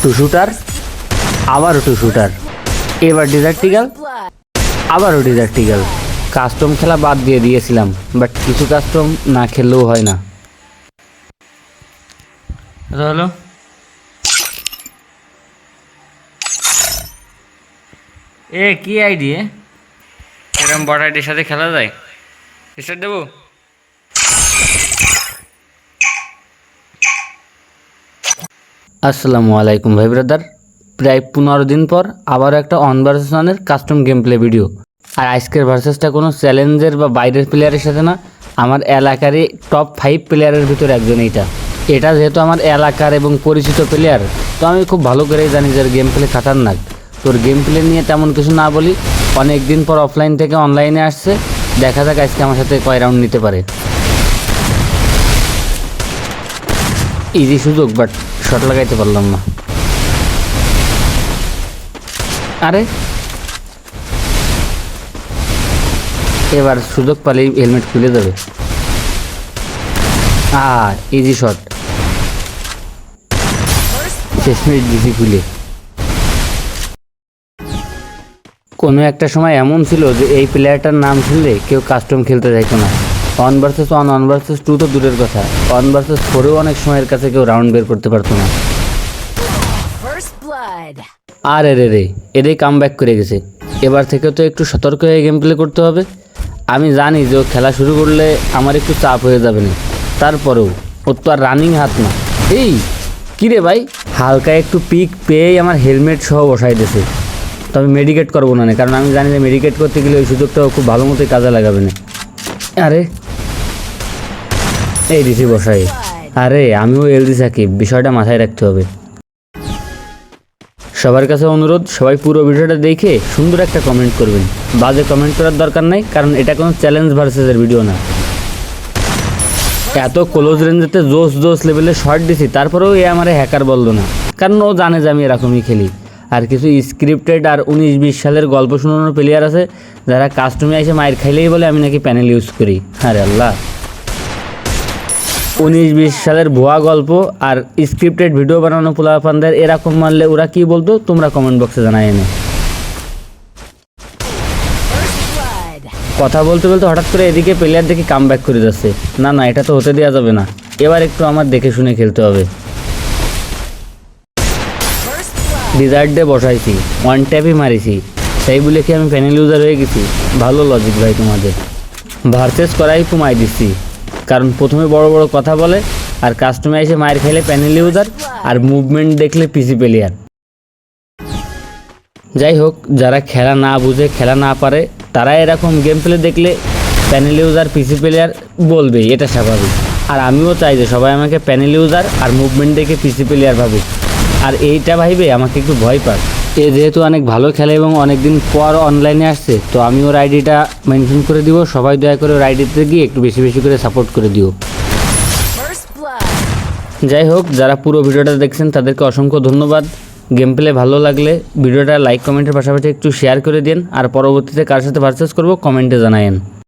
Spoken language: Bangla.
টু শুটার, আবারও টু শুটার, এবার ডিজার্টিক্যাল, আবারও ডিজার্টিক্যাল। কাস্টম খেলা বাদ দিয়ে দিয়েছিলাম, বাট কিছু কাস্টম না খেললেও হয় না। হ্যালো, এ কি আইডি? এরকম বড় আইডির সাথে খেলা যায়? স্টার্ট দেবো? আসসালামু আলাইকুম ভাই ব্রাদার। প্রায় 15 দিন পর আবারও একটা অন ভার্সেস অনের কাস্টম গেম প্লে ভিডিও। আর আজকের ভার্সেসটা কোনো চ্যালেঞ্জের বা বাইরের প্লেয়ারের সাথে না, আমার এলাকারই টপ 5 প্লেয়ারের ভিতরে একজন। এটা যেহেতু আমার এলাকার এবং পরিচিত প্লেয়ার, তো আমি খুব ভালো করেই জানি যে গেম প্লে খাতারনাক। তোর গেম প্লে নিয়ে তেমন কিছু না বলি, অনেক দিন পর অফলাইন থেকে অনলাইনে আসছে, দেখা যাক আজকে আমার সাথে কয় রাউন্ড নিতে পারে। ইজি সুযোগ, বাট শট লাগাইতে পারলাম না। আরে এবার সুযোগ পালেই হেলমেট খুলে যাবে। ইজি শট, শেষ মিনিট দিছি খুলে। কোনো একটা সময় এমন ছিল যে এই প্লেয়ারটার নাম শুনলে কেউ কাস্টম খেলতে চাইতো না। অন ভার্সেস 2 তো দূরের কথা, 1 vs 4-এও অনেক সময়ের কাছে কেউ রাউন্ড বের করতে পারতো না। আর এদের কাম ব্যাক করে গেছে। এবার থেকে তো একটু সতর্ক হয়ে গেম প্লে করতে হবে। আমি জানি যে ও খেলা শুরু করলে আমার একটু চাপ হয়ে যাবে না, তারপরেও ওর তো আর রানিং হাত না। এই কিরে ভাই, হালকা একটু পিক পেয়েই আমার হেলমেট সহ বসাই দিয়েছে। তো আমি মেডিকেট করবো না, কারণ আমি জানি যে মেডিকেট করতে গেলে ওই সুযোগটাও খুব ভালো মতোই কাজে লাগাবে না। আরে এই দিছি বসাই। আরে আমিও এলজি সাকিব, বিষয়টা মাথায় রাখতে হবে। সবার কাছে অনুরোধ, সবাই পুরো ভিডিওটা দেখে সুন্দর একটা কমেন্ট করবেন। বাজে কমেন্ট করার দরকার নাই, কারণ এটা কোনো চ্যালেঞ্জ ভার্সেসের ভিডিও না। এত ক্লোজ রেঞ্জেতে জোস লেভেলে শর্ট দিছি, তারপরেও এ আমার হ্যাকার বললো না, কারণ ও জানে যে আমি এরকমই খেলি। আর কিছু স্ক্রিপ্টেড আর 19-20 সালের গল্প শোনানোর প্লেয়ার আছে, যারা কাস্টমে এসে মায়ের খাইলেই বলে আমি নাকি প্যানেল ইউজ করি। আরে আল্লাহ, 19-20 সালের ভুয়া গল্প আর স্ক্রিপ্টেড ভিডিও বানানো পোলাপানদের এরকম মারলে ওরা কি বলতো, তোমরা কমেন্ট বক্সে জানাই এনে। কথা বলতে বলতে হঠাৎ করে এদিকে প্লেয়ার দেখে কাম ব্যাক করে যাচ্ছে। না, এটা তো হতে দেওয়া যাবে না। এবার একটু আমার দেখে শুনে খেলতে হবে। ডিজার্ট ডে বসাইছি, 1 ট্যাপই মারিছি, তাই বলে কি আমি প্যানেল ইউজার হয়ে গেছি? ভালো লজিক ভাই তোমাদের। ভার্সেস করাই কমাই দিচ্ছি, কারণ প্রথমে বড় বড় কথা বলে, আর কাস্টমে এসে মায়ের খাইলে প্যানেল ইউজার, আর মুভমেন্ট দেখলে পিসি প্লেয়ার। যাই হোক, যারা খেলা না বুঝে, খেলা না পারে, তারা এরকম গেম প্লে দেখলে প্যানেল ইউজার, পিসি প্লেয়ার বলবেই, এটা স্বাভাবিক। আর আমিও চাই যে সবাই আমাকে প্যানেল ইউজার আর মুভমেন্ট দেখে পিসি প্লেয়ার ভাবুক, আর এইটা ভাইবে আমাকে একটু ভয় পাক। এ যেহেতু অনেক ভালো খেলে এবং অনেক দিন পর অনলাইনে আসছে, তো আমি ওর আইডিটা মেনশন করে দিব। সবাই দয়া করে ওর আইডিতে গিয়ে একটু বেশি বেশি করে সাপোর্ট করে দিও। যাই হোক, যারা পুরো ভিডিওটা দেখছেন তাদেরকে অসংখ্য ধন্যবাদ। গেম প্লে ভালো লাগলে ভিডিওটা লাইক কমেন্টের পাশাপাশি একটু শেয়ার করে দিন, আর পরবর্তীতে কার সাথে ভার্সেস করবো কমেন্টে জানায়েন।